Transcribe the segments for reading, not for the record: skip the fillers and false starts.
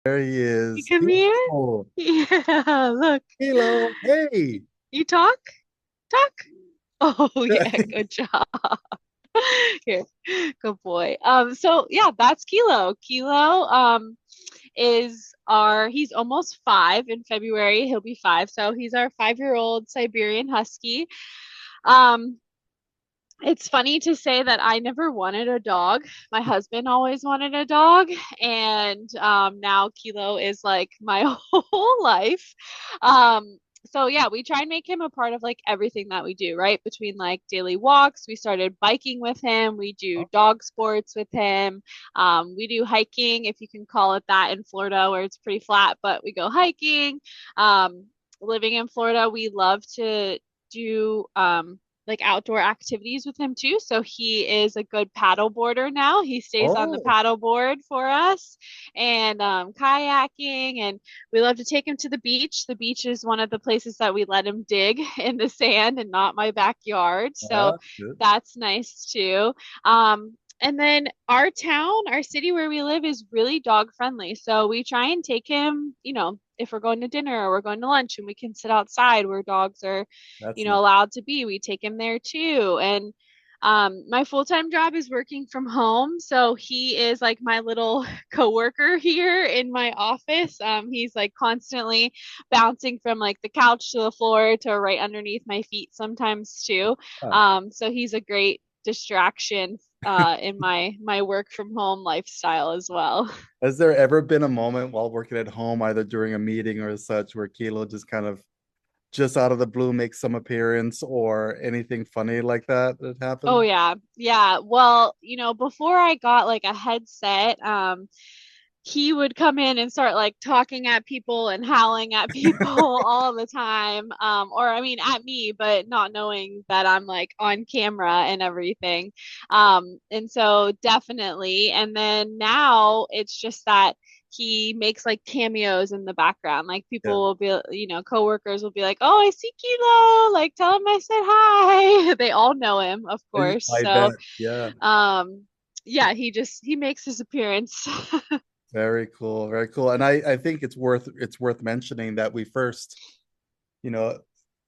There he You is. come here? Kilo. Yeah, look. Kilo. Hey. You talk? Talk. Oh yeah, good job. Here, good boy. So yeah, that's Kilo. Kilo is our he's almost 5 in February. He'll be 5. So he's our 5-year-old Siberian husky. Um, it's funny to say that I never wanted a dog. My husband always wanted a dog, and now Kilo is like my whole life. So yeah, we try and make him a part of like everything that we do, right? Between like daily walks, we started biking with him, we do Oh, dog sports with him, we do hiking, if you can call it that in Florida where it's pretty flat, but we go hiking. Um, Living in Florida, we love to do like outdoor activities with him too. So he is a good paddle boarder now. He stays on the oh, paddle board for us and kayaking. And we love to take him to the beach. The beach is one of the places that we let him dig in the sand and not my backyard. So that's good. that's nice too. And then our town, our city where we live is really dog friendly. So we try and take him, if we're going to dinner or we're going to lunch and we can sit outside where dogs are, That's nice. allowed to be, we take him there too. And my full-time job is working from home. So he is like my little coworker here in my office. He's like constantly bouncing from like the couch to the floor to right underneath my feet sometimes too. Yeah. So he's a great distraction in my work from home lifestyle as well. Has there ever been a moment while working at home, either during a meeting or such, where Kilo just kind of just out of the blue makes some appearance or anything funny like that Oh happened? yeah. Yeah. Well, before I got like a headset, he would come in and start like talking at people and howling at people all the time. Or I mean at me, but not knowing that I'm like on camera and everything. And so definitely. And then now it's just that he makes like cameos in the background. Like Yeah. people will be, coworkers will be like, "Oh, I see Kilo. Like tell him I said hi." They all know him, of course. I So, bet. Yeah. um, yeah, he makes his appearance. Very cool. Very cool. And I think it's worth mentioning that you know,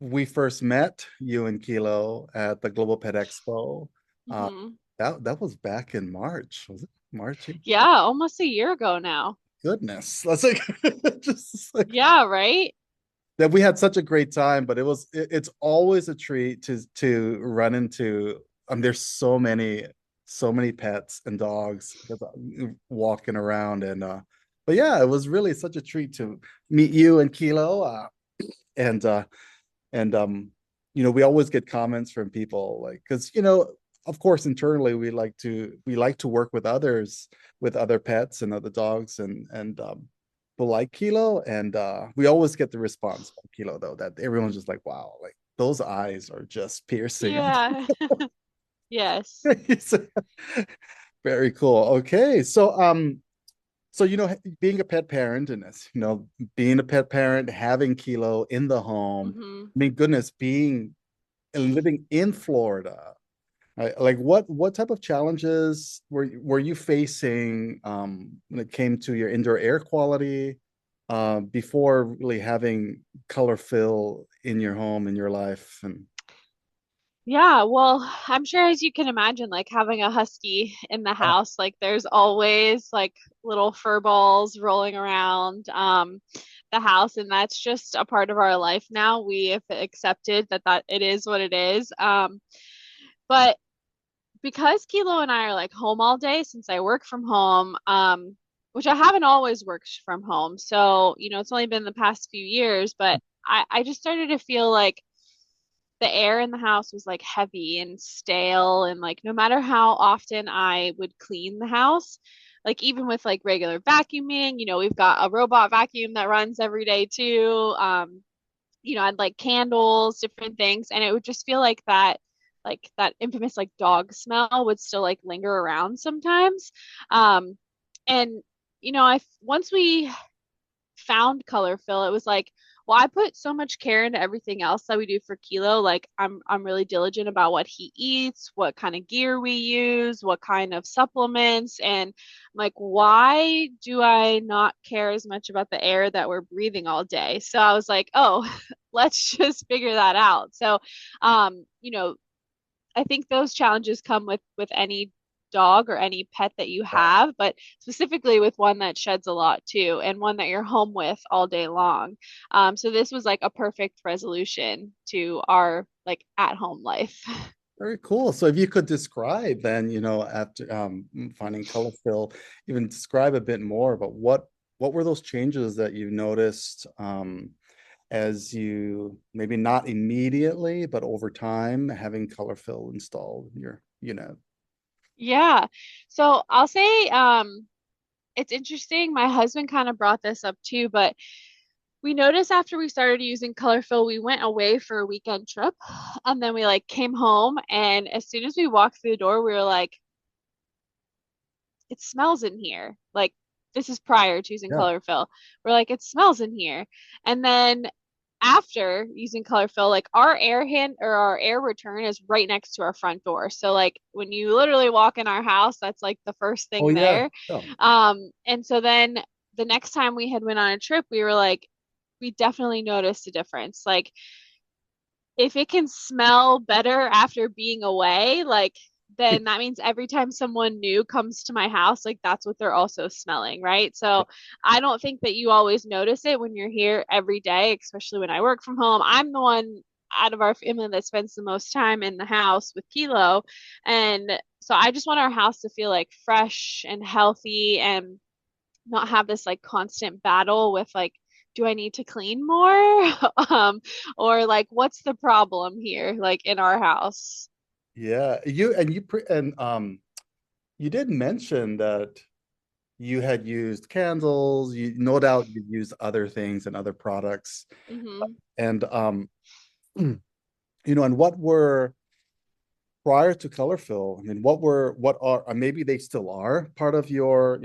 we first met you and Kilo at the Global Pet Expo. Uh, hmm that was back in March. Was it March? Yeah, almost a year ago now. Goodness. That's like just like Yeah, right? that we had such a great time, but it's always a treat to run into there's so many pets and dogs walking around but yeah, it was really such a treat to meet you and Kilo and and we always get comments from people like because of course internally we like to work with others with other pets and other dogs and but like Kilo and we always get the response from Kilo though that everyone's just like wow, like those eyes are just piercing. Yeah. Yes. Very cool. Okay, so being a pet parent and being a pet parent, having Kilo in the home. hmm I mean, goodness, being and living in Florida. Right? Like what type of challenges were you facing when it came to your indoor air quality before really having Colorfil in your home in your life and Yeah, well, I'm sure as you can imagine, like having a husky in the oh, house, like there's always like little fur balls rolling around the house, and that's just a part of our life now. We have accepted that it is what it is. But because Kilo and I are like home all day since I work from home, which I haven't always worked from home. So, it's only been the past few years, but I just started to feel like the air in the house was like heavy and stale. And like, no matter how often I would clean the house, like even with like regular vacuuming, we've got a robot vacuum that runs every day too. I'd like candles, different things, and it would just feel like that infamous like dog smell would still like linger around sometimes. And I once we found Colorfil, it was like, well, I put so much care into everything else that we do for Kilo. Like I'm really diligent about what he eats, what kind of gear we use, what kind of supplements, and I'm like, why do I not care as much about the air that we're breathing all day? So I was like, oh, let's just figure that out. So, you know, I think those challenges come with any dog or any pet that you have, but specifically with one that sheds a lot too, and one that you're home with all day long. So this was like a perfect resolution to our like at home life. Very cool. So if you could describe then, after finding Colorfil, even describe a bit more about what were those changes that you noticed as you maybe not immediately, but over time having Colorfil installed in your unit. Yeah. So I'll say it's interesting. My husband kind of brought this up too, but we noticed after we started using Colorfil, we went away for a weekend trip and then we like came home and as soon as we walked through the door, we were like, it smells in here. Like this is prior to using Yeah. Colorfil. We're like, it smells in here. And then after using Colorfil, like our air hand or our air return is right next to our front door. So like when you literally walk in our house, that's like the first Oh thing yeah. there. Yeah. And so then the next time we had went on a trip, we were like, we definitely noticed a difference. Like if it can smell better after being away, like then that means every time someone new comes to my house, like that's what they're also smelling, right? So I don't think that you always notice it when you're here every day, especially when I work from home. I'm the one out of our family that spends the most time in the house with Kilo. And so I just want our house to feel like fresh and healthy and not have this like constant battle with like, do I need to clean more? Or like, what's the problem here, like in our house? Yeah. You did mention that you had used candles, you no doubt you've used other things and other products. Hmm. And and what were prior to Colorfil, I mean, what are maybe they still are part of your,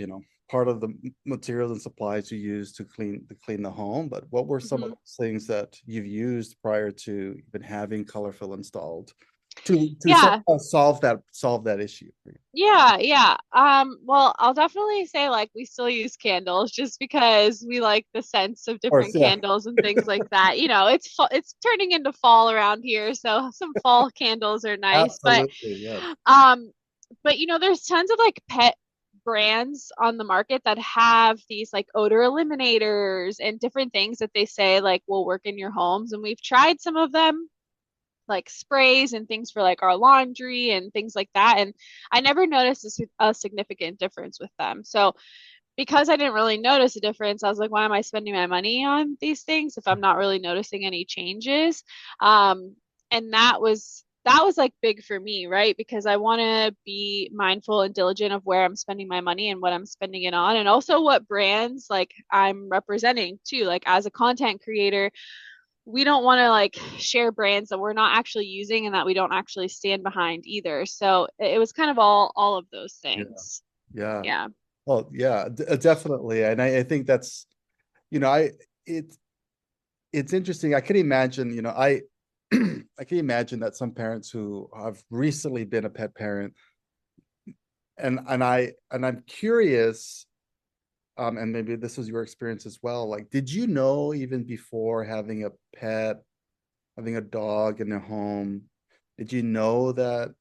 part of the materials and supplies you use to clean the home, but what were some of Hmm. those things that you've used prior to even having Colorfil installed to Yeah, somehow solve that issue? yeah. Well, I'll definitely say like we still use candles just because we like the scents of Of course, different yeah. candles and things like that. You know, it's turning into fall around here, so some fall candles are nice. Absolutely, yes. Um, but you know, there's tons of like pet brands on the market that have these like odor eliminators and different things that they say like will work in your homes. And we've tried some of them, like sprays and things for like our laundry and things like that. And I never noticed a significant difference with them. So because I didn't really notice a difference, I was like, why am I spending my money on these things if I'm not really noticing any changes? And that was like big for me, right? Because I want to be mindful and diligent of where I'm spending my money and what I'm spending it on, and also what brands like I'm representing too. Like as a content creator, we don't want to like share brands that we're not actually using and that we don't actually stand behind either. So it was kind of all of those Yeah. things. Yeah. Yeah. Well, yeah, definitely. And I think that's, you know, I it's interesting. I can imagine, I can imagine that some parents who have recently been a pet parent, and I'm curious, and maybe this was your experience as well. Like, did you know even before having a pet, having a dog in a home, did you know that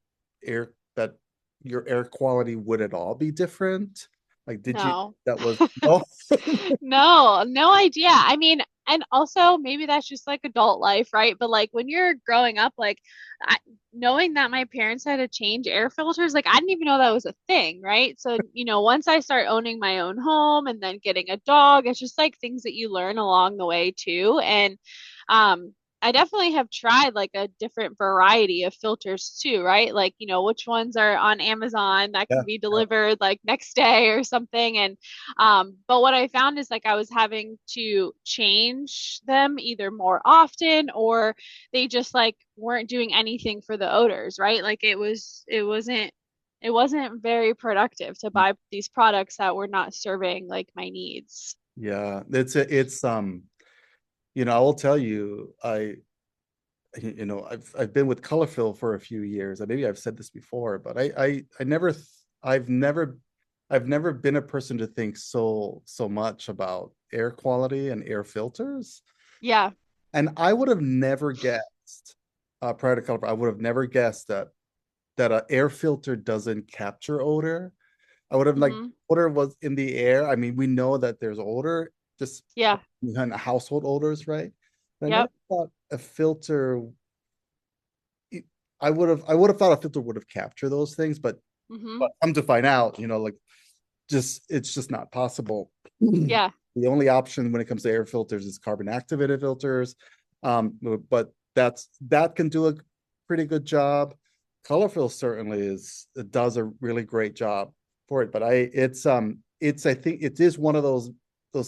your air quality would at all be different? Like, did you No. that was no? No, no idea. I mean, and also maybe that's just like adult life, right? But like when you're growing up, like I, knowing that my parents had to change air filters, like I didn't even know that was a thing, right? So, you know, once I start owning my own home and then getting a dog, it's just like things that you learn along the way too. And um I definitely have tried like a different variety of filters too, right? Like, you know, which ones are on Amazon that Yeah, can be yeah, delivered like next day or something. And but what I found is like I was having to change them either more often or they just like weren't doing anything for the odors, right? Like it wasn't very productive to buy these products that were not serving like my needs. yeah. It's I will tell you, I've been with Colorfil for a few years. Maybe I've said this before, but I've never I've never been a person to think so much about air quality and air filters. Yeah. And I would have never guessed, prior to Colorfil, I would have never guessed that an air filter doesn't capture odor. I would have like Hmm. odor was in the air. I mean, we know that there's odor, just Yeah. kind of household odors, right? But I never Yep. thought a filter. I would have thought a filter would have captured those things, but Hmm. come to find out, like just it's just not possible. Yeah. The only option when it comes to air filters is carbon activated filters. But that can do a pretty good job. Colorfil certainly does a really great job for it. But I think it is one of those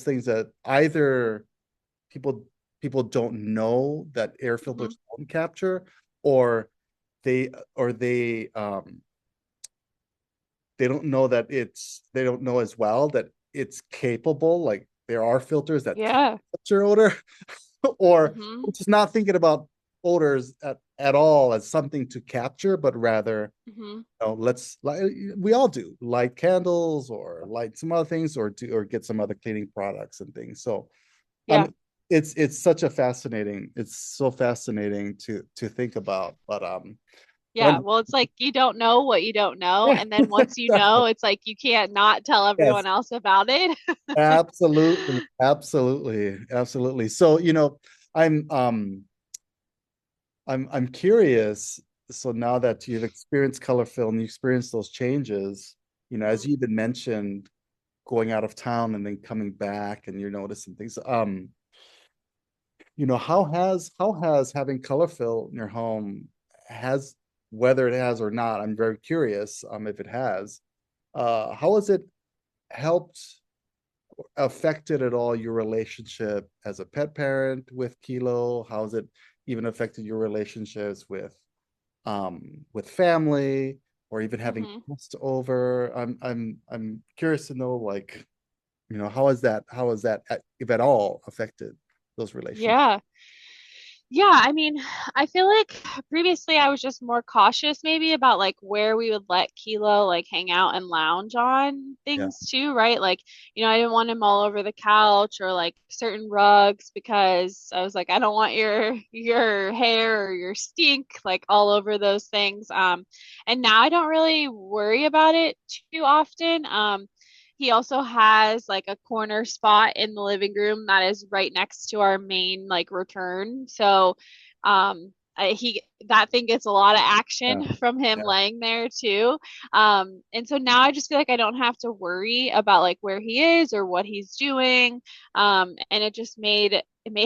things that either people people don't know that air Hmm. filters don't capture, or they or they don't know that they don't know as well that it's capable. Like there are filters that Yeah. capture odor, or Hmm. just not thinking about odors at all as something to capture, but rather, Hmm. let's like we all do light candles or light some other things or get some other cleaning products and things. So Yeah. it's so fascinating to think about. But Yeah. Well, it's like you don't know what you don't know. yeah, And then once you know, it's like you can't not tell everyone yes, else about it. absolutely, absolutely, absolutely. So, I'm I'm curious. So now that you've experienced color film, you experienced those changes, as Mhm. you even mentioned, going out of town and then coming back and you're noticing things. How has having color fill in your home, has whether it has or not, I'm very curious, if it has, how has it helped, affected at all your relationship as a pet parent with Kilo? How has it even affected your relationships with family, or even having Mhm. guests over? I'm curious to know, like, how has that, if at all, affected those relationships? Yeah. Yeah, I mean, I feel like previously I was just more cautious maybe about like where we would let Kilo like hang out and lounge on Yeah. things too, right? Like, I didn't want him all over the couch or like certain rugs because I was like, I don't want your hair or your stink like all over those things. And now I don't really worry about it too often. He also has like a corner spot in the living room that is right next to our main like return. So he that thing gets a lot of Yeah. action from him Yeah. laying there too. And so now I just feel like I don't have to worry about like where he is or what he's doing. And it made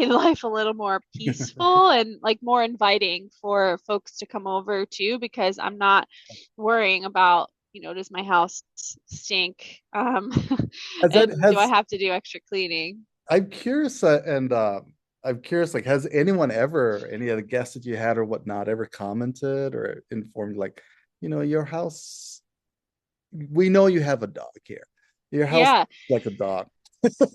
life a little more peaceful and like more inviting for folks to come over too, because I'm not worrying about, does my house stink? Has that And do I has have to do extra cleaning? I'm curious, I'm curious, like, has anyone ever, any of the guests that you had or whatnot, ever commented or informed, like, your house, we know you have a dog here. Your house is Yeah. like a dog.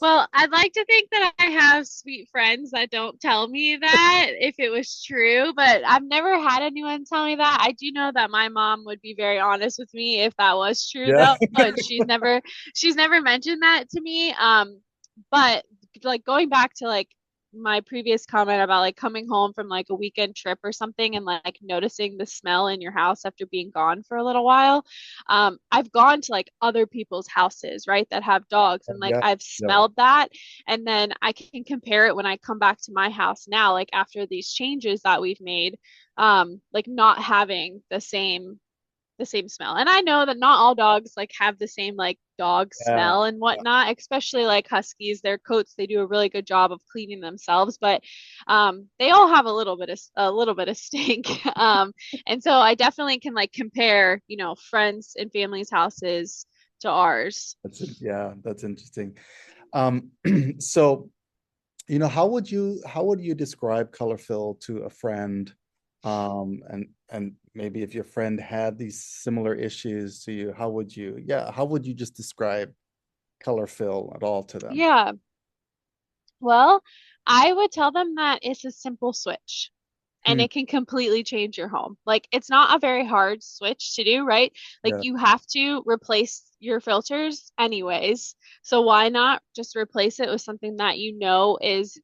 Well, I'd like to think that I have sweet friends that don't tell me that if it was true, but I've never had anyone tell me that. I do know that my mom would be very honest with me if that was true Yeah. though, and she's never mentioned that to me. But like going back to like my previous comment about like coming home from like a weekend trip or something and like noticing the smell in your house after being gone for a little while. I've gone to like other people's houses, right, that have dogs, and like Yeah. I've Yeah. smelled that, and then I can compare it when I come back to my house now, like after these changes that we've made, like not having the same smell. And I know that not all dogs like have the same like dog Yeah. smell and whatnot, especially like huskies, their coats, they do a really good job of cleaning themselves, but they all have a little bit of stink. And so I definitely can like compare, friends and families' houses to ours. Yeah, that's interesting. Um, so, how would you describe color fill to a friend? And maybe if your friend had these similar issues to you, how would you just describe color fill at all to them? Yeah. Well, I would tell them that it's a simple switch and Hmm. it can completely change your home. Like it's not a very hard switch to do, right? Like Yeah, you have to replace your filters anyways. So why not just replace it with something that you know is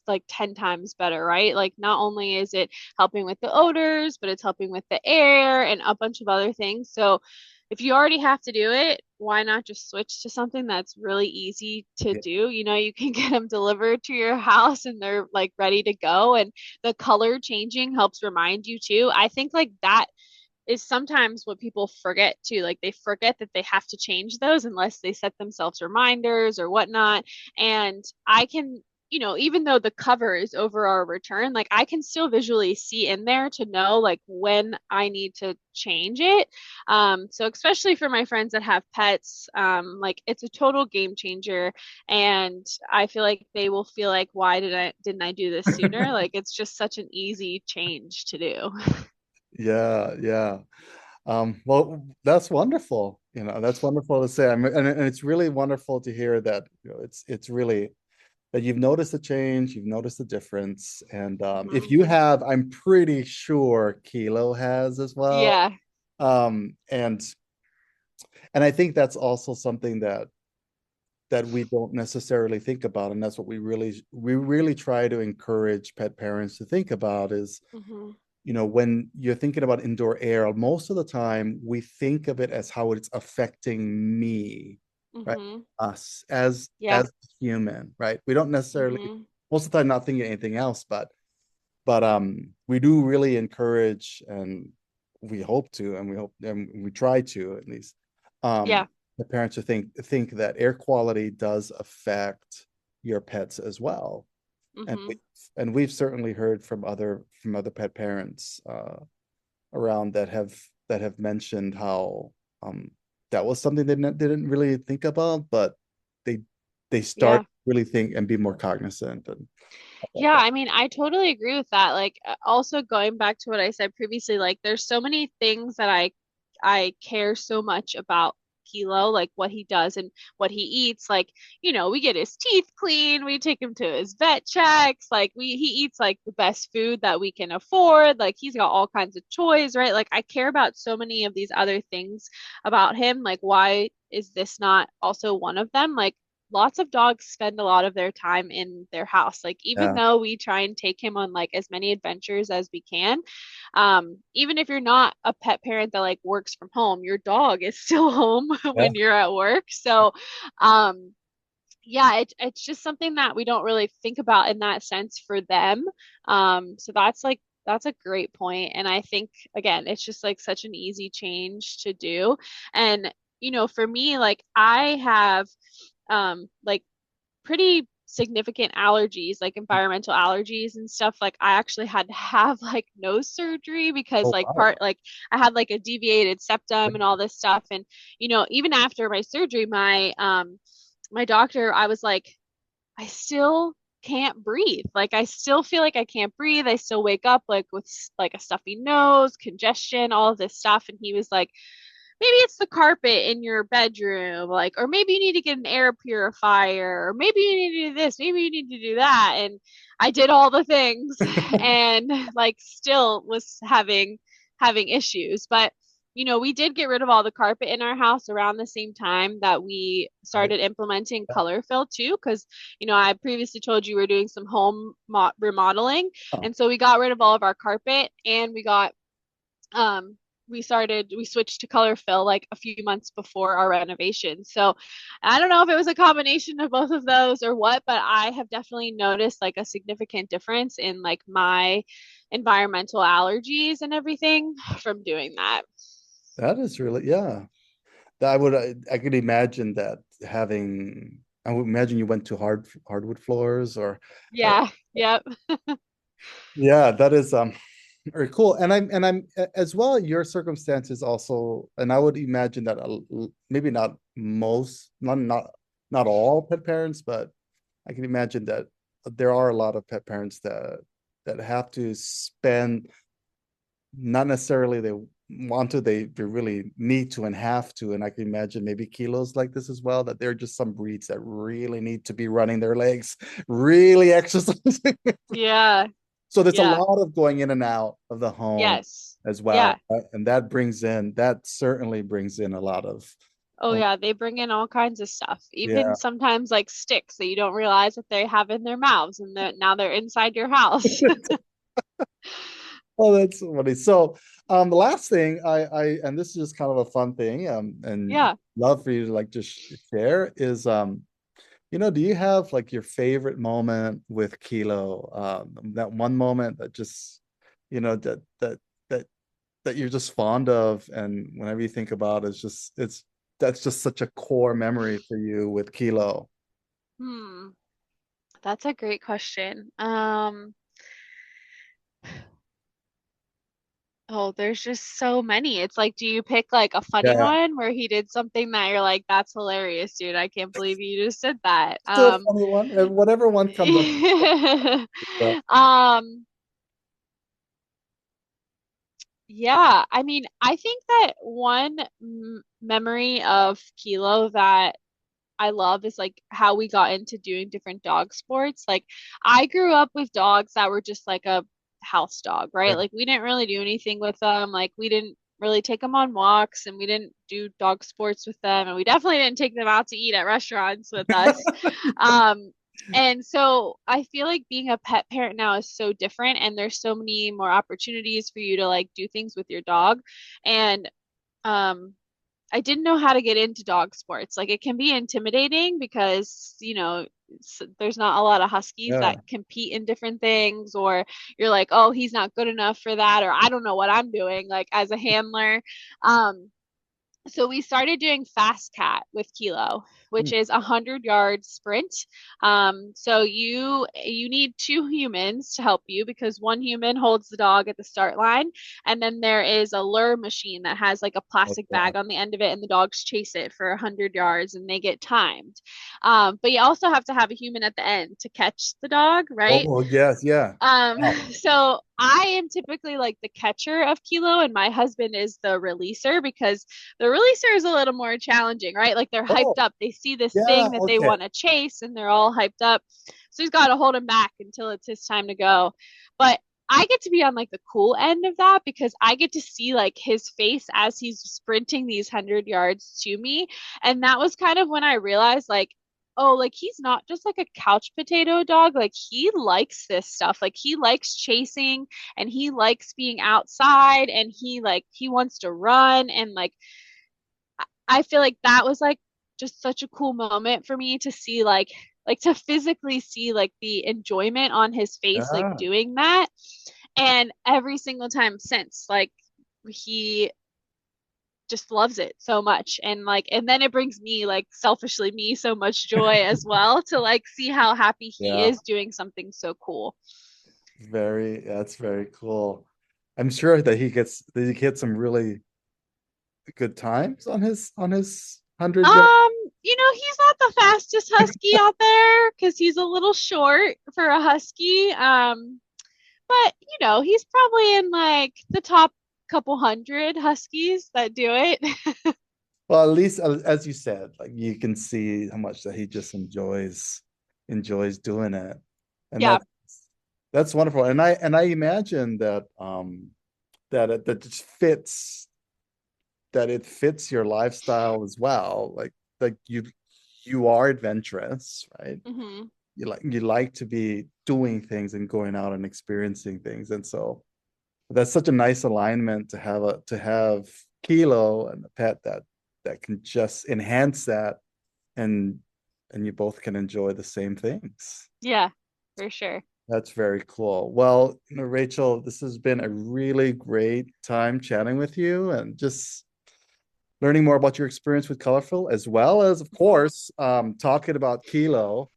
like 10 times better, right? Like not only is it helping with the odors, but it's helping with the air and a bunch of other things. So if you already have to do it, why not just switch to something that's really easy to yeah, do? You know, you can get them delivered to your house and they're like ready to go. And the color changing helps remind you too. I think like that is sometimes what people forget too. Like they forget that they have to change those unless they set themselves reminders or whatnot. And I can, even though the cover is over our return, like I can still visually see in there to know like when I need to change it. So especially for my friends that have pets, like it's a total game changer. And I feel like they will feel like, why didn't I do this sooner? Like it's just such an easy change to do. yeah, yeah. Well, that's wonderful. That's wonderful to say. And it's really wonderful to hear that, it's really that you've noticed a change, you've noticed a difference. And if Mhm. you have, I'm pretty sure Kilo has as well. Yeah. Um, and and I think that's also something that we don't necessarily think about, and that's what we really try to encourage pet parents to think about is, Mhm. when you're thinking about indoor air, most of the time we think of it as how it's affecting me, right? Mhm. Us as Yeah. as human, right? We don't necessarily Mhm. most of the time not thinking anything else, but we do really encourage, and we hope to, and we try to at least, Yeah. the parents to think that air quality does affect your pets as well. And we Mhm. and we've certainly heard from other pet parents around that have mentioned how that was something they didn't really think about, but they they start Yeah. to really think and be more cognizant and about Yeah, that. I mean, I totally agree with that. Like also going back to what I said previously, like there's so many things that I care so much about Kilo, like what he does and what he eats. Like, we get his teeth clean, we take him to his vet checks, like he eats like the best food that we can afford. Like he's got all kinds of toys, right? Like I care about so many of these other things about him. Like why is this not also one of them? Like lots of dogs spend a lot of their time in their house. Like even Yeah, though we try and take him on like as many adventures as we can, even if you're not a pet parent that like works from home, your dog is still home yeah, when you're at work. So, um, yeah, it's just something that we don't really think about in that sense for them. So that's a great point. And I think again, it's just like such an easy change to do. And for me, like I have like pretty significant allergies, like environmental allergies and stuff. Like I actually had to have like nose surgery because oh like wow. I had like a deviated septum and all this stuff. And even after my surgery, my doctor, I was like, I still can't breathe. Like I still feel like I can't breathe. I still wake up like with like a stuffy nose, congestion, all of this stuff. And he was like, maybe it's the carpet in your bedroom, like, or maybe you need to get an air purifier, or maybe you need to do this, maybe you need to do that. And I did all the things and like still was having issues. But we did get rid of all the carpet in our house around the same time that we Right. started implementing Colorfil too, because I previously told you we are doing some home remodeling, Oh, and so we got rid of all of our carpet and um we switched to color fill like a few months before our renovation. So I don't know if it was a combination of both of those or what, but I have definitely noticed like a significant difference in like my environmental allergies and everything from doing that. that is really, yeah. I could imagine that having. I would imagine you went to hardwood floors, or Yeah, yep. yeah, that is very cool. And I'm as well. Your circumstances also, and I would imagine that maybe not most, not all pet parents, but I can imagine that there are a lot of pet parents that have to spend, not necessarily want to, they really need to and have to. And I can imagine maybe kilos like this as well, that there are just some breeds that really need to be running their legs, really exercising. Yeah. So there's a Yeah. lot of going in and out of the home Yes. as Yeah. well. And that certainly brings in a lot of, Oh oh, yeah, they bring in all kinds of stuff. Even yeah. sometimes like sticks that you don't realize that they have in their mouths and that now they're inside your house. Oh, that's funny. So, the last thing and this is just kind of a fun thing, and Yeah. love for you to like just share is, do you have like your favorite moment with Kilo? That one moment that just, that that you're just fond of, and whenever you think about it, it's that's just such a core memory for you with Kilo. Hmm. That's a great question. Oh, there's just so many. It's like, do you pick like a funny Yeah, one where he did something that you're like, that's hilarious, dude. I can't believe you just did that. still a funny one, and whatever one comes up. Um, yeah, I mean, I think that one m memory of Kilo that I love is like how we got into doing different dog sports. Like I grew up with dogs that were just like a house dog, right? Like we didn't really do anything with them. Like we didn't really take them on walks and we didn't do dog sports with them and we definitely didn't take them out to eat at restaurants with us. Um and so I feel like being a pet parent now is so different and there's so many more opportunities for you to like do things with your dog. And um I didn't know how to get into dog sports. Like it can be intimidating because, there's not a lot of huskies that Yeah. compete in different things, or you're like, oh, he's not good enough for that, or I don't know what I'm doing, like as a handler. Um, so we started doing fast cat with Kilo, which is 100-yard sprint. So you need two humans to help you because one human holds the dog at the start line, and then there is a lure machine that has like a Oh, plastic yeah. bag on the end of it, and the dogs chase it for 100 yards, and they get timed. But you also have to have a human at the end to catch the dog, Oh, right? well, yes, yeah. Wow. So I am typically like the catcher of Kilo, and my husband is the releaser because the releaser is a little more challenging, right? Like they're hyped Oh, up. They see this yeah, thing that they okay. want to chase and they're all hyped up. So he's got to hold him back until it's his time to go. But I get to be on like the cool end of that because I get to see like his face as he's sprinting these 100 yards to me. And that was kind of when I realized like, oh, like he's not just like a couch potato dog. Like he likes this stuff. Like he likes chasing and he likes being outside and he wants to run and like I feel like that was like just such a cool moment for me to see like to physically see like the enjoyment on his face like Yeah, doing that. And every single time since like he just loves it so much and then it brings me like selfishly me so much joy as well to like see how happy he yeah. is doing something so cool. That's very cool. I'm sure that he gets some really good times on his 100 yard. Um, he's not the fastest husky out there because he's a little short for a husky. But he's probably in like the top couple hundred huskies that do it. Well, at least as you said, like you can see how much that he just enjoys doing it. And Yeah. that's wonderful. And I imagine that that just fits your lifestyle as well. Like you are adventurous, right? Hmm. You like to be doing things and going out and experiencing things. And so that's such a nice alignment to have Kilo and a pet that can just enhance that, and you both can enjoy the same things. Yeah, for sure. That's very cool. Well, Rachel, this has been a really great time chatting with you and just learning more about your experience with Colorfil, as well as, of course, talking about Kilo.